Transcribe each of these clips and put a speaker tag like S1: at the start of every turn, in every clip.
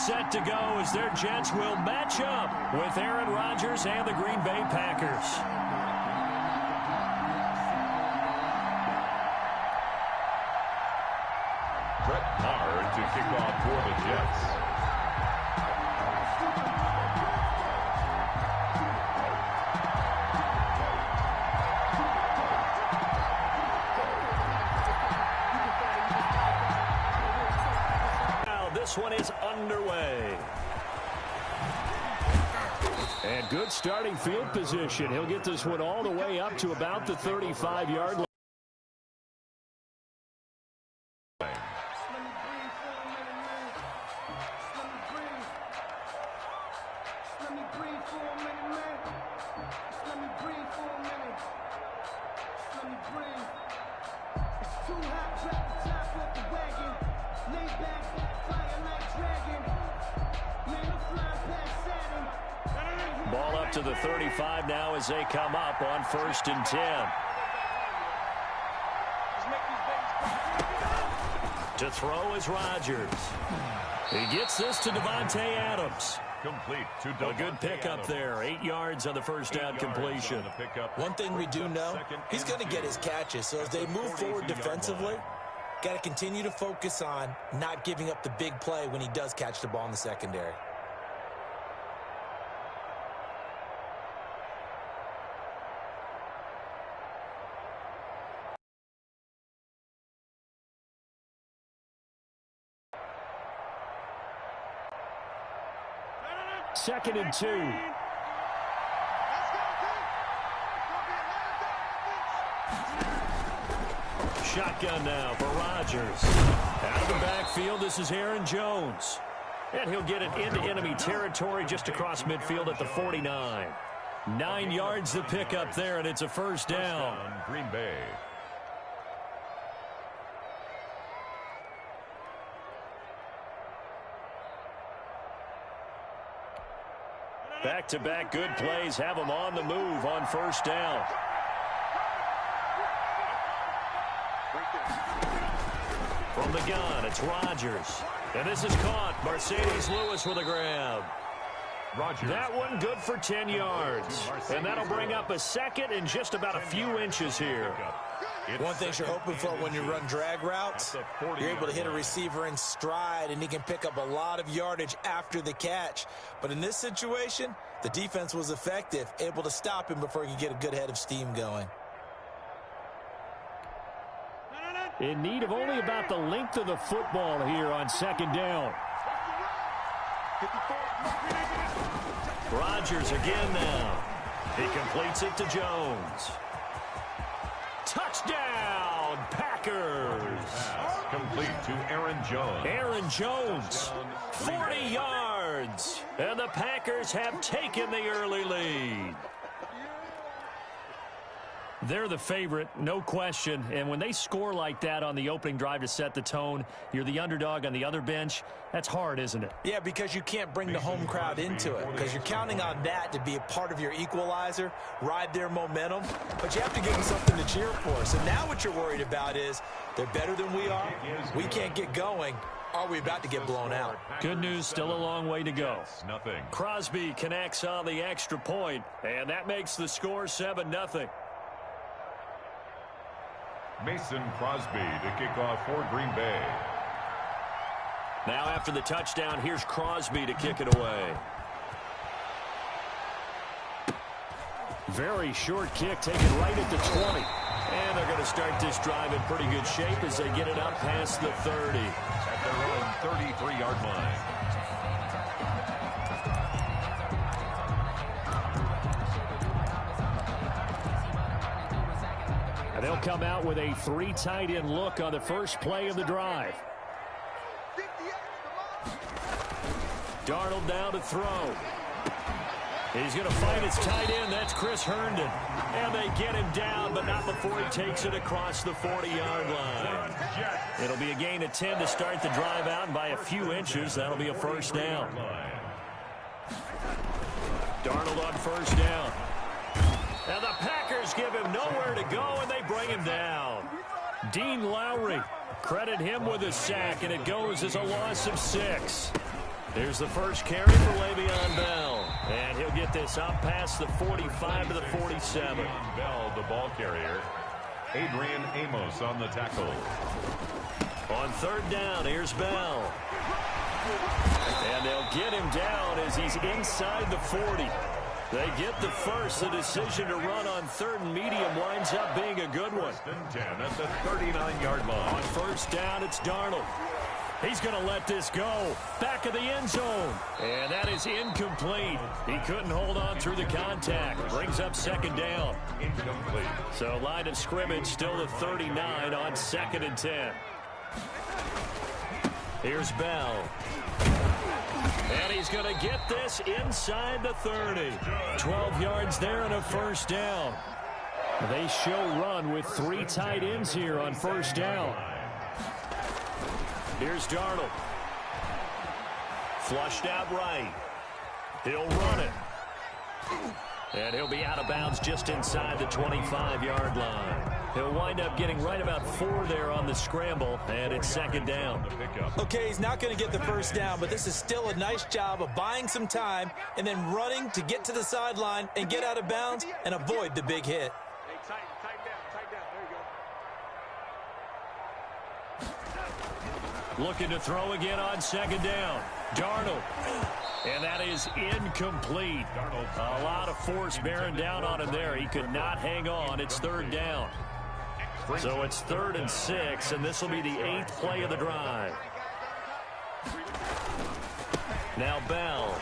S1: set to go as their Jets will match up with Aaron Rodgers and the Green Bay Packers.
S2: To kick off for the Jets.
S1: Now this one is underway. And good starting field position. He'll get this one all the way up to about the 35-yard line. Ball up to the 35 now as they come up on 1st and 10. To throw is Rodgers. He gets this to Devontae Adams.
S2: Complete to
S1: A good pickup there. 8 yards on the first down completion.
S3: One thing we do know, he's going to get his catches. So as they move forward defensively, got to continue to focus on not giving up the big play when he does catch the ball in the secondary.
S1: Second and 2. Shotgun now for Rodgers. Out of the backfield, this is Aaron Jones. And he'll get it into enemy territory just across midfield at the 49. 9 yards to pick up there, and it's a first down.
S2: Green Bay.
S1: Back-to-back good plays have them on the move on first down. From the gun, it's Rodgers. And this is caught. Mercedes Lewis with a grab.
S2: Rodgers.
S1: That one good for 10 yards. And that'll bring up a second and just about a few inches here.
S3: One thing you're hoping for when you run drag routes, you're able to hit a receiver in stride, and he can pick up a lot of yardage after the catch. But in this situation, the defense was effective, able to stop him before he could get a good head of steam going.
S1: In need of only about the length of the football here on second down. Rodgers again now. He completes it to Jones. Touchdown, Packers.
S2: Pass complete to Aaron Jones.
S1: Aaron Jones, 40 yards. And the Packers have taken the early lead. They're the favorite, no question. And when they score like that on the opening drive to set the tone, you're the underdog on the other bench. That's hard, isn't it?
S3: Yeah, because you can't bring the home crowd into it, because you're counting on that to be a part of your equalizer, ride their momentum, but you have to give them something to cheer for. So now what you're worried about is they're better than we are. We can't get going. Are we about to get blown out?
S1: Good news, still a long way to go.
S2: Nothing.
S1: Crosby connects on the extra point, and that makes the score 7-0.
S2: Mason Crosby to kick off for Green Bay.
S1: Now after the touchdown, here's Crosby to kick it away. Very short kick taken right at the 20. And they're going to start this drive in pretty good shape as they get it up past the 30.
S2: At their own 33-yard line.
S1: And they'll come out with a 3 tight end look on the first play of the drive. Darnold down to throw. He's going to fight his tight end. That's Chris Herndon. And they get him down, but not before he takes it across the 40-yard line. It'll be a gain of 10 to start the drive out, and by a few inches, that'll be a first down. Darnold on first down. And the Packers give him nowhere to go, and they bring him down. Dean Lowry, credit him with a sack, and it goes as a loss of 6. Here's the first carry for Le'Veon Bell. And he'll get this up past the 45 to the 47.
S2: Bell, the ball carrier. Adrian Amos on the tackle.
S1: On third down, here's Bell. And they'll get him down as he's inside the 40. They get the first. The decision to run on third and medium winds up being a good one.
S2: 10 at the 39-yard line.
S1: On first down, it's Darnold. He's going to let this go. Back of the end zone. And that is incomplete. He couldn't hold on through the contact. Brings up second down.
S2: Incomplete.
S1: So line of scrimmage still the 39 on 2nd and 10. Here's Bell. And he's going to get this inside the 30. 12 yards there and a first down. They show run with 3 tight ends here on first down. Here's Darnold. Flushed out right. He'll run it. And he'll be out of bounds just inside the 25-yard line. He'll wind up getting right about 4 there on the scramble, and it's second down.
S3: Okay, he's not going to get the first down, but this is still a nice job of buying some time and then running to get to the sideline and get out of bounds and avoid the big hit.
S1: Looking to throw again on second down. Darnold. And that is incomplete. A lot of force bearing down on him there. He could not hang on. It's third down. So it's 3rd and 6, and this will be the 8th play of the drive. Now Bell.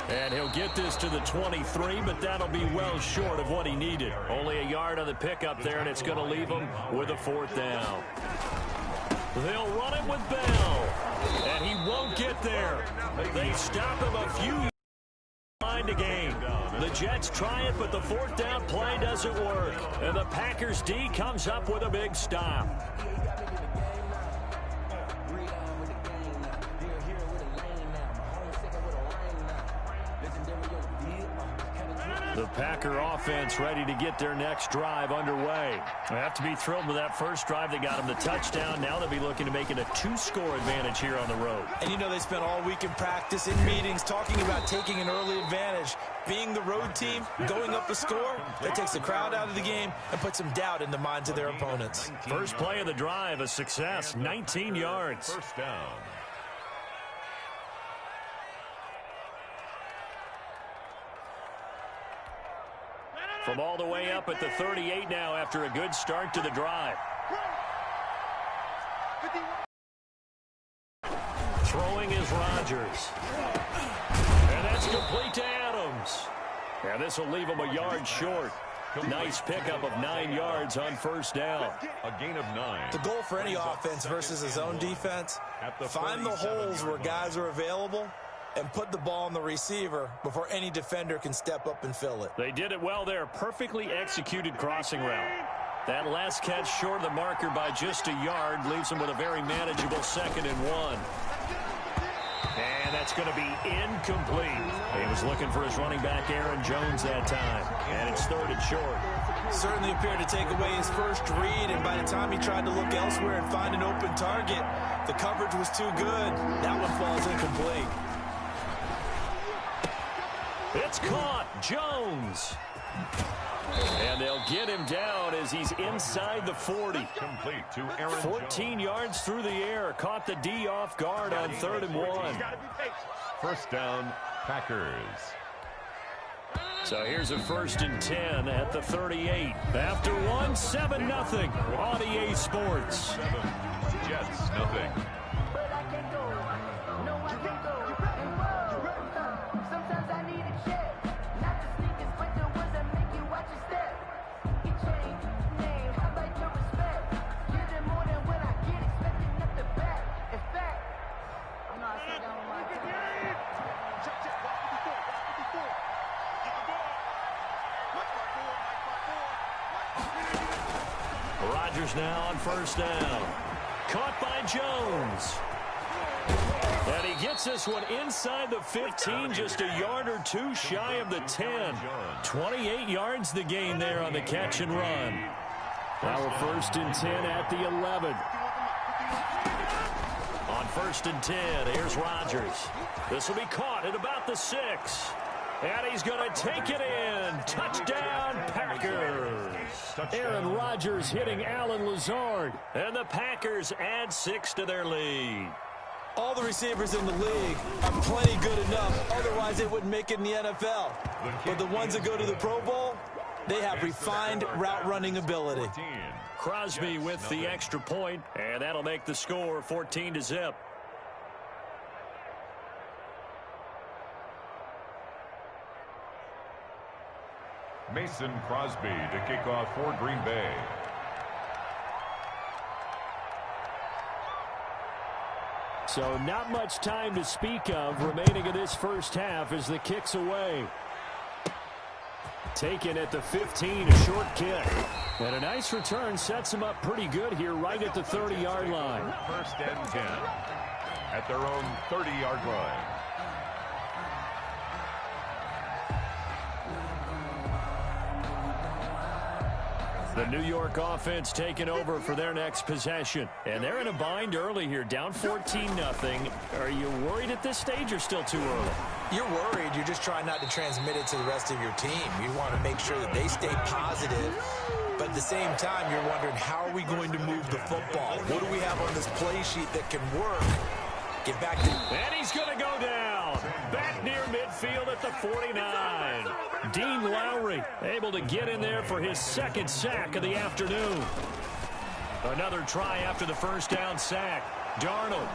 S1: And he'll get this to the 23, but that'll be well short of what he needed. Only a yard on the pickup there, and it's going to leave him with a 4th down. They'll run it with Bell, and he won't get there. They stop him a few yards behind the game. The Jets try it, but the 4th down play doesn't work. And the Packers D comes up with a big stop. The Packer offense ready to get their next drive underway. They have to be thrilled with that first drive. They got them the touchdown. Now they'll be looking to make it a 2-score advantage here on the road.
S3: And you know they spent all week in practice, in meetings, talking about taking an early advantage. Being the road team, going up a score, that takes the crowd out of the game and puts some doubt in the minds of their opponents.
S1: First play of the drive, a success, 19 yards.
S2: First down.
S1: From all the way up at the 38 now after a good start to the drive. Throwing is Rodgers. And that's complete to Adams. And this will leave him a yard short. Nice pickup of 9 yards on first down.
S2: A gain of 9.
S3: The goal for any offense versus his own defense, find the holes where guys are available and put the ball on the receiver before any defender can step up and fill it.
S1: They did it well there. Perfectly executed crossing route. That last catch short of the marker by just a yard leaves him with a very manageable 2nd and 1. And that's going to be incomplete. He was looking for his running back, Aaron Jones, that time. And it's 3rd and short.
S3: Certainly appeared to take away his first read, and by the time he tried to look elsewhere and find an open target, the coverage was too good. That one falls incomplete.
S1: It's caught. Jones. And they'll get him down as he's inside the 40.
S2: Complete to Aaron
S1: 14
S2: Jones.
S1: yards through the air. Caught the D off guard on 3rd and 1.
S2: First down, Packers.
S1: So here's a 1st and 10 at the 38. After 1, 7-0 on EA Sports.
S2: 7. Jets, nothing.
S1: Rodgers now on first down. Caught by Jones. And he gets this one inside the 15, just a yard or 2 shy of the 10. 28 yards the gain there on the catch and run. Now a 1st and 10 at the 11. On 1st and 10. Here's Rodgers. This will be caught at about the 6. And he's going to take it in. Touchdown, Packers. Aaron Rodgers hitting Allen Lazard. And the Packers add 6 to their lead.
S3: All the receivers in the league are plenty good enough. Otherwise, they wouldn't make it in the NFL. But the ones that go to the Pro Bowl, they have refined route running ability.
S1: Crosby with the extra point, and that'll make the score 14-0.
S2: Mason Crosby to kick off for Green Bay.
S1: So not much time to speak of remaining in this first half as the kick's away. Taken at the 15, a short kick. And a nice return sets him up pretty good here right at the 30-yard line.
S2: 1st and 10 at their own 30-yard line.
S1: The New York offense taking over for their next possession. And they're in a bind early here, down 14-0. Are you worried at this stage or still too early?
S3: You're worried. You're just trying not to transmit it to the rest of your team. You want to make sure that they stay positive. But at the same time, you're wondering, how are we going to move the football? What do we have on this play sheet that can work? Get back to...
S1: And he's going to go down. Back near midfield at the 49. Dean Lowry able to get in there for his 2nd sack of the afternoon. Another try after the first down sack. Darnold.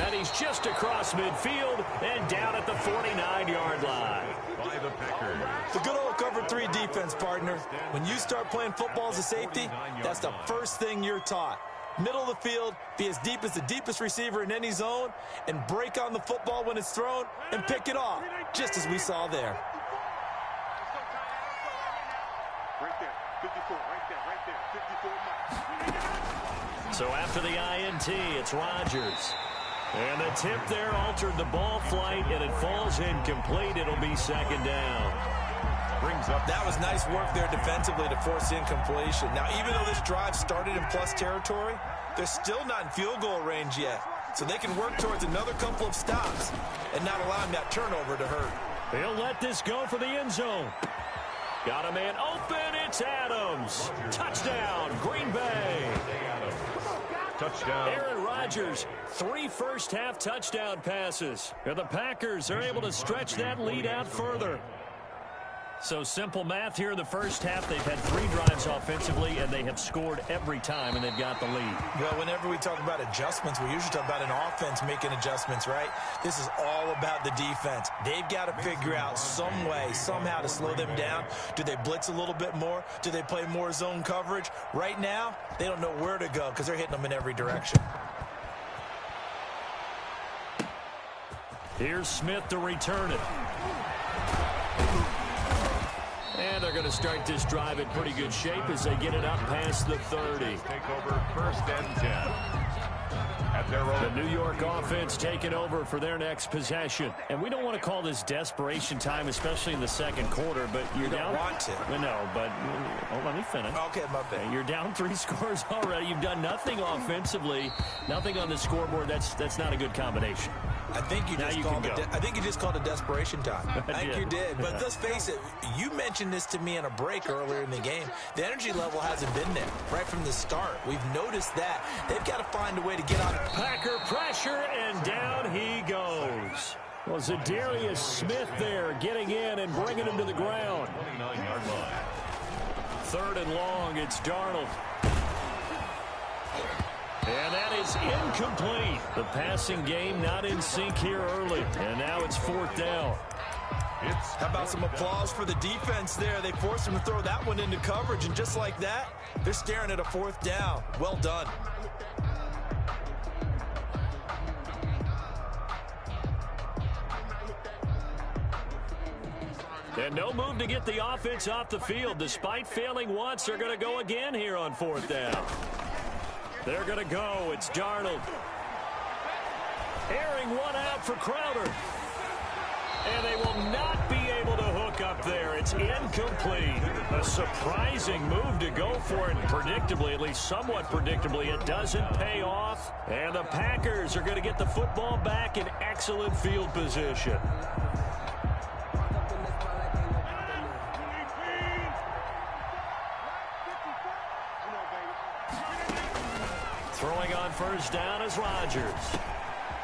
S1: And he's just across midfield and down at the 49-yard line.
S2: By the Packers.
S3: The good old cover 3 defense, partner. When you start playing football as a safety, that's the first thing you're taught. Middle of the field, be as deep as the deepest receiver in any zone, and break on the football when it's thrown and pick it off, just as we saw there.
S4: Right there, 54, right there, 54.
S1: So after the INT, it's Rodgers. And the tip there altered the ball flight, and it falls incomplete. It'll be 2nd down.
S2: Brings up.
S3: That was nice work there defensively to force incompletion. Now, even though this drive started in plus territory, they're still not in field goal range yet. So they can work towards another couple of stops and not allowing that turnover to hurt.
S1: He'll let this go for the end zone. Got a man open. It's Adams. Touchdown, Green Bay.
S2: Touchdown.
S1: Aaron Rodgers, 3 first-half touchdown passes. And the Packers are able to stretch that lead out further. So simple math here in the first half. They've had 3 drives offensively, and they have scored every time, and they've got the lead.
S3: Well, whenever we talk about adjustments, we usually talk about an offense making adjustments, right? This is all about the defense. They've got to figure out some way, somehow to slow them down. Do they blitz a little bit more? Do they play more zone coverage? Right now, they don't know where to go because they're hitting them in every direction.
S1: Here's Smith to return it. And they're going to start this drive in pretty good shape as they get it up past the 30.
S2: Take over 1st and 10. At their own.
S1: The New York offense taking over for their next possession. And we don't want to call this desperation time, especially in the 2nd quarter, but you're down.
S3: You don't want to.
S1: Well, no, but let me finish.
S3: Okay, my bad.
S1: You're down 3 scores already. You've done nothing offensively, nothing on the scoreboard. That's not a good combination.
S3: I think you just called it desperation time. I think you did. But let's face it, you mentioned this to me in a break earlier in the game. The energy level hasn't been there right from the start. We've noticed that. They've got to find a way to get on it.
S1: Packer pressure, and down he goes. Well, Zadarius Smith there getting in and bringing him to the ground.
S2: 29-yard line.
S1: 3rd and long, it's Darnold. And that is incomplete. The passing game not in sync here early. And now it's 4th down.
S3: How about some applause for the defense there? They forced him to throw that one into coverage, and just like that, they're staring at a 4th down. Well done.
S1: And no move to get the offense off the field. Despite failing once, they're going to go again here on 4th down. They're going to go. It's Darnold. Airing one out for Crowder. And they will not be able to hook up there. It's incomplete. A surprising move to go for it. Predictably, at least somewhat predictably, it doesn't pay off. And the Packers are going to get the football back in excellent field position. Throwing on first down is Rodgers.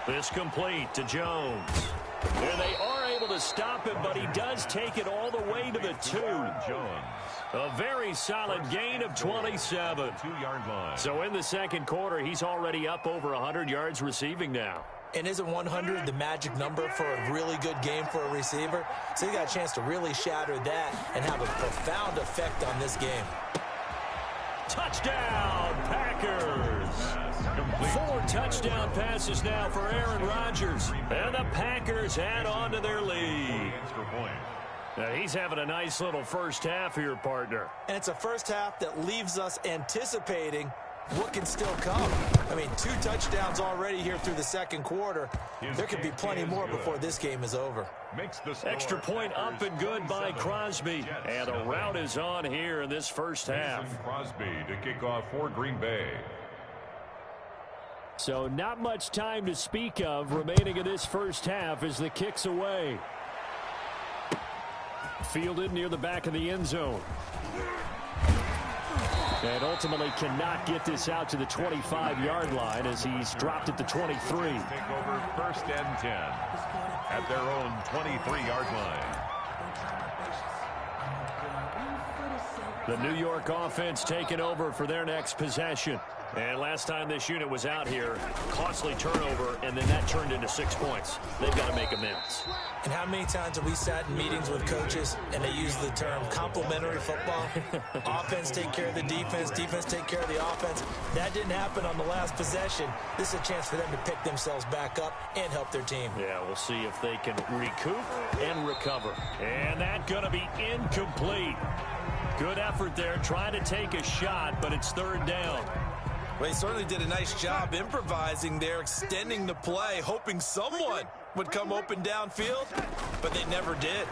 S1: This complete to Jones. And they are able to stop him, but he does take it all the way to the 2.
S2: Jones.
S1: A very solid gain of 27.
S2: 2-yard line.
S1: So in the second quarter, he's already up over 100 yards receiving now.
S3: And isn't 100 the magic number for a really good game for a receiver? So he got a chance to really shatter that and have a profound effect on this game.
S1: Touchdown, Packers. 4 touchdown passes now for Aaron Rodgers. And the Packers add on to their lead. Now he's having a nice little first half here, partner.
S3: And it's a first half that leaves us anticipating what can still come. I mean, 2 touchdowns already here through the second quarter. There could be plenty more before this game is over.
S1: Extra point up and good by Crosby. And a rout is on here in this first half.
S2: Crosby to kick off for Green Bay.
S1: So not much time to speak of remaining in this first half as the kick's away. Fielded near the back of the end zone. And ultimately cannot get this out to the 25-yard line as he's dropped at the 23.
S2: Take over first and 10 at their own 23-yard line.
S1: The New York offense taking over for their next possession. And last time this unit was out here, costly turnover, and then that turned into 6 points. They've got to make amends.
S3: And how many times have we sat in meetings with coaches and they use the term complementary football? Offense take care of the defense, defense take care of the offense. That didn't happen on the last possession. This is a chance for them to pick themselves back up and help their team.
S1: Yeah, we'll see if they can recoup and recover. And that's going to be incomplete. Good effort there, trying to take a shot, but it's third down.
S3: Well, he certainly did a nice job improvising there, extending the play, hoping someone would come open downfield, but they never did.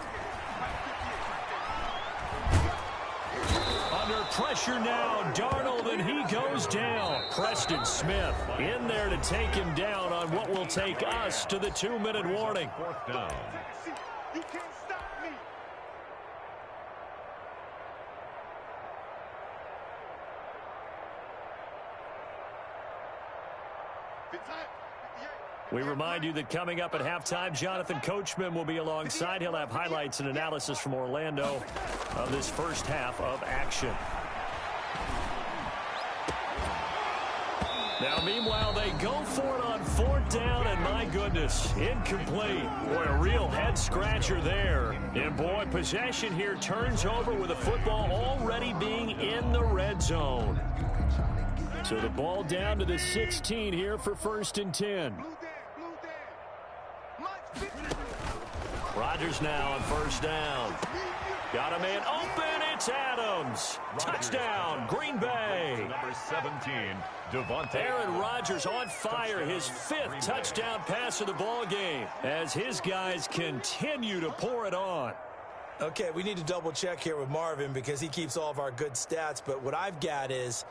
S1: Under pressure now, Darnold, and he goes down. Preston Smith in there to take him down on what will take us to the 2-minute warning.
S2: Fourth down.
S4: You can't stop me.
S1: We remind you that coming up at halftime, Jonathan Coachman will be alongside. He'll have highlights and analysis from Orlando of this first half of action. Now, meanwhile, they go for it on fourth down, and my goodness, incomplete. Boy, a real head-scratcher there. And, boy, possession here turns over with the football already being in the red zone. So the ball down to the 16 here for first and 10. Rodgers now on first down. Got a man open. It's Adams. Touchdown, Green Bay.
S2: Number 17, Devontae.
S1: Aaron Rodgers on fire. His 5th touchdown pass of the ball game as his guys continue to pour it on.
S3: Okay, we need to double check here with Marvin because he keeps all of our good stats. But what I've got is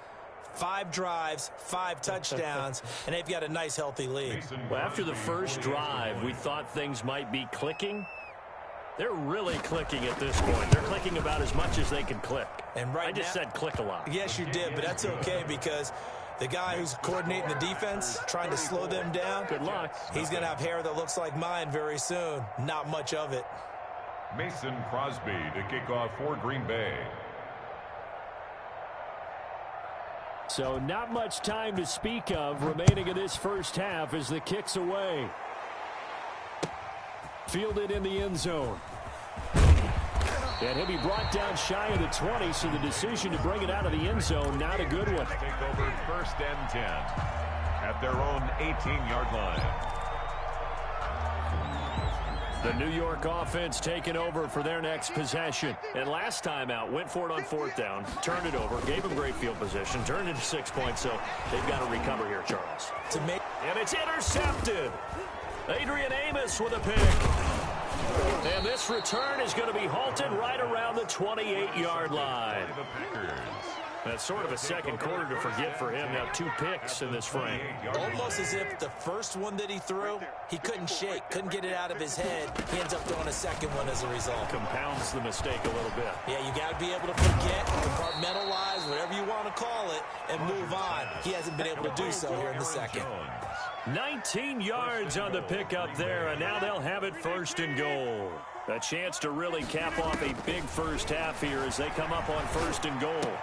S3: 5 drives, 5 touchdowns, and they've got a nice, healthy lead.
S1: Well, after the first drive, we thought things might be clicking. They're really clicking at this point. They're clicking about as much as they can click.
S3: And
S1: I just said click a lot.
S3: Yes, you did, but that's okay because the guy who's coordinating the defense, trying to slow them down,
S1: good luck.
S3: He's going to have hair that looks like mine very soon. Not much of it.
S2: Mason Crosby to kick off for Green Bay.
S1: So not much time to speak of remaining in this first half as the kick's away. Fielded in the end zone. And he'll be brought down shy of the 20, so the decision to bring it out of the end zone, not a good one.
S2: Take over first and 10 at their own 18-yard line.
S1: The New York offense taking over for their next possession. And last time out, went for it on fourth down, turned it over, gave them great field position, turned it to 6 points, so they've got to recover here, Charles. And it's intercepted. Adrian Amos with a pick. And this return is going to be halted right around the 28-yard line. That's sort of a second quarter to forget for him. Now 2 picks in this frame.
S3: Almost as if the first one that he threw, he couldn't shake, couldn't get it out of his head. He ends up throwing a second one as a result.
S1: Compounds the mistake a little bit.
S3: Yeah, you got to be able to forget, compartmentalize, whatever you want to call it, and move on. He hasn't been able to do so here in the second.
S1: 19 yards on the pickup there, and now they'll have it 1st and goal. A chance to really cap off a big first half here as they come up on 1st and goal.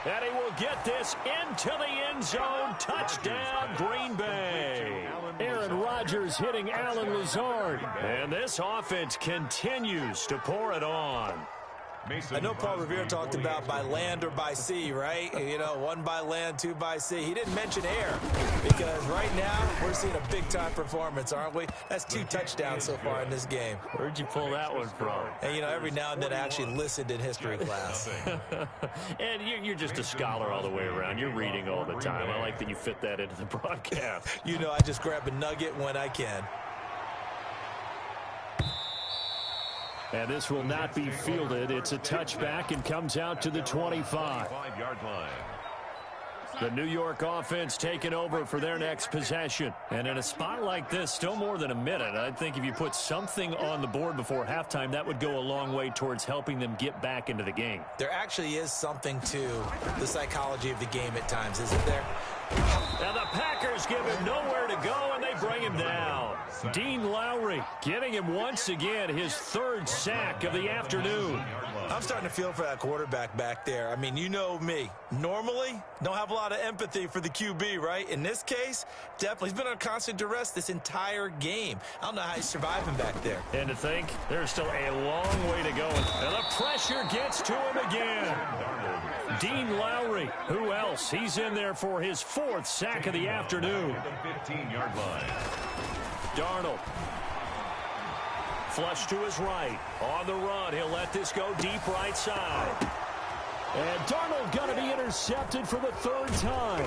S1: And he will get this into the end zone. Touchdown, Green Bay. Aaron Rodgers hitting Alan Lazard. And this offense continues to pour it on.
S3: I know Paul Revere talked about by land or by sea, right? You know, 1 by land, 2 by sea. He didn't mention air because right now we're seeing a big-time performance, aren't we? That's 2 touchdowns so far in this game.
S1: Where'd you pull that one from?
S3: And, you know, every now and then I actually listened in history class.
S1: And you're just a scholar all the way around. You're reading all the time. I like that you fit that into the broadcast.
S3: You know, I just grab a nugget when I can.
S1: And this will not be fielded. It's a touchback and comes out to the 25.
S2: 5-yard line.
S1: The New York offense taking over for their next possession. And in a spot like this, still more than a minute, I think if you put something on the board before halftime, that would go a long way towards helping them get back into the game.
S3: There actually is something to the psychology of the game at times, isn't there?
S1: Now the Packers give him nowhere to go, and they bring him down. Dean Lowry getting him once again his 3rd sack of the afternoon.
S3: I'm starting to feel for that quarterback back there. I mean, you know me. Normally, don't have a lot of empathy for the QB, right? In this case, definitely. He's been on constant duress this entire game. I don't know how he's surviving back there.
S1: And to think, there's still a long way to go. And the pressure gets to him again. Dean Lowry, who else? He's in there for his 4th sack of the afternoon.
S2: 15-yard line.
S1: Darnold. Flush to his right. On the run, he'll let this go deep right side. And Darnold going to be intercepted for the 3rd time.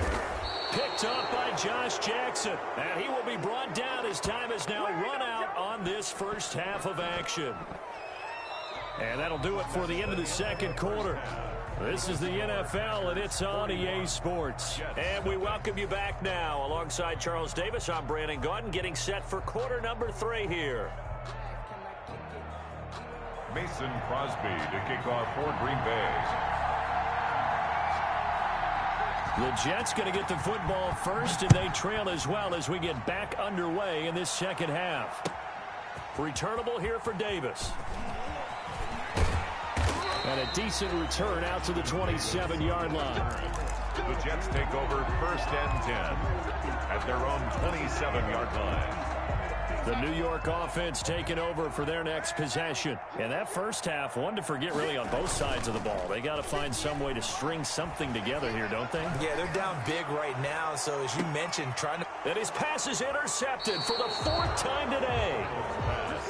S1: Picked up by Josh Jackson. And he will be brought down as time has now run out on this first half of action. And that'll do it for the end of the second quarter. This is the NFL, and it's on EA Sports. And we welcome you back now. Alongside Charles Davis, I'm Brandon Gaudin, getting set for quarter number 3 here.
S2: Mason Crosby to kick off for Green Bay.
S1: The Jets going to get the football first, and they trail as well as we get back underway in this second half. Returnable here for Davis. And a decent return out to the 27-yard line.
S2: The Jets take over 1st and 10 at their own 27-yard line.
S1: The New York offense taking over for their next possession. And that first half, one to forget really on both sides of the ball. They got to find some way to string something together here, don't they?
S3: Yeah, they're down big right now. So as you mentioned, trying to...
S1: And his pass is intercepted for the 4th time today.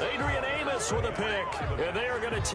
S1: Adrian Amos with a pick. And they are going to